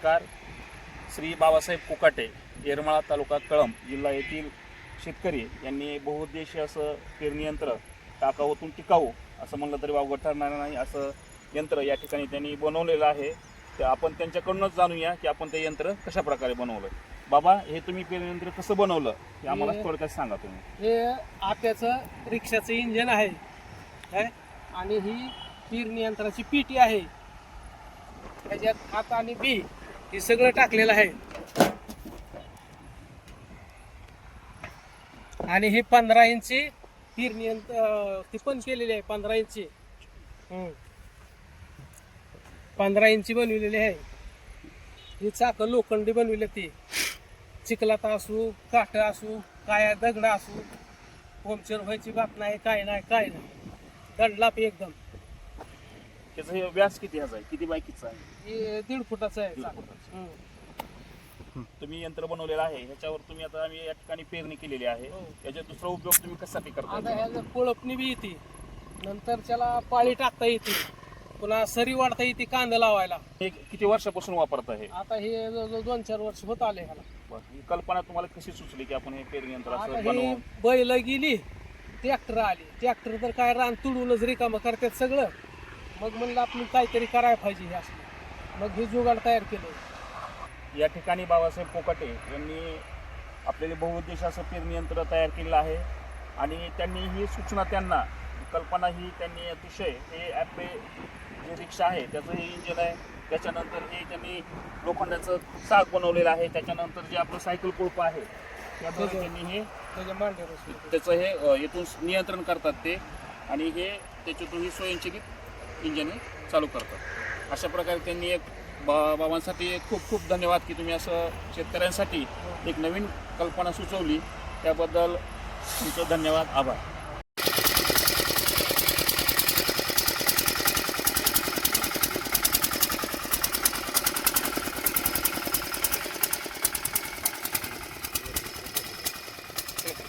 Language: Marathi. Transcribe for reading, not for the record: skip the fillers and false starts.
नमस्कार. श्री बाबासाहेब कोकाटे, येरमाळा तालुका कळंब जिल्हा येथील शेतकरी यांनी बहुउद्देशीय असं पेरणी यंत्र टाकाऊतून टिकाऊ असं म्हणलं तरी वावगं ठरणार नाही असं यंत्र या ठिकाणी त्यांनी बनवलेलं आहे. ते आपण त्यांच्याकडूनच जाणूया की आपण ते यंत्र कशा प्रकारे बनवलं. बाबा, हे तुम्ही पेरणी यंत्र कसं बनवलं हे आम्हाला थोडक्यात सांगा तुम्ही. हे आत्याचं रिक्षाचं इंजन आहे आणि ही पेरणी यंत्राची पेटी आहे. त्याच्यात हात आणि बी हे सगळं टाकलेलं आहे. आणि हे 15 इंची पेरणी यंत्र ती पण केलेली आहे. 15 इंची 15 इंची बनवलेली आहे. ही चाकं लोखंडी बनवली ती. चिखलात असू, काठ असू, काय दगड असू, पंक्चर व्हायची बात नाही, काय नाही दंडलाप एकदम. त्याचं हे व्यास किती ह्याचा आहे, किती बाय कितीचा आहे? हे 1.5 फुटाचं आहे. 1.5 फुटाचं. तुम्ही यंत्र बनवलेलं आहे, ह्याच्यावर तुम्ही आता आम्ही या ठिकाणी पेरणी केलेली आहे. याचा दुसरा उपयोग तुम्ही कशासाठी आता करता? ह्याचं कोळपणी बी येते, नंतर त्याला पाळी टाकता येते, पुन्हा सरी वाढता येते कांदा लावायला. हे किती वर्षापासून वापरता हे? आता हे जवळजवळ 2-4 वर्ष होत आले ह्याला. ही कल्पना तुम्हाला कशी सुचली की आपण हे पेरणी यंत्र आता असं ही बनवू? बैल गेली, ट्रॅक्टर आली. ट्रॅक्टर तर काय रान तुडूनच रिकामं करतात सगळं. मग म्हणलं आपण काहीतरी करायला पाहिजे हे असलं. मग हे जुगाड तयार केलं. या ठिकाणी बाबासाहेब कोकाटे यांनी आपल्याला बहुउद्देशीय असं पेरणी यंत्र तयार केलेलं आहे आणि त्यांनी ही सूचना, त्यांना कल्पना ही त्यांनी अतिशय हे ॲपे जे रिक्षा आहे त्याचं हे इंजन आहे. त्याच्यानंतर हे त्यांनी लोखंडाचं चाक बनवलेलं आहे. त्याच्यानंतर जे आपलं सायकल कोळपं आहे त्याद्वारे त्यांनी हे त्याच्या मांडीवर त्याचं हे येथून नियंत्रण करतात ते, आणि हे त्याच्यातून ही स्वयंचलित इंजन हे चालू करतात. अशा प्रकारे त्यांनी एक बाबांसाठी खूप खूप धन्यवाद की तुम्ही असं शेतकऱ्यांसाठी एक नवीन कल्पना सुचवली. त्याबद्दल तुमचं धन्यवाद, आभार.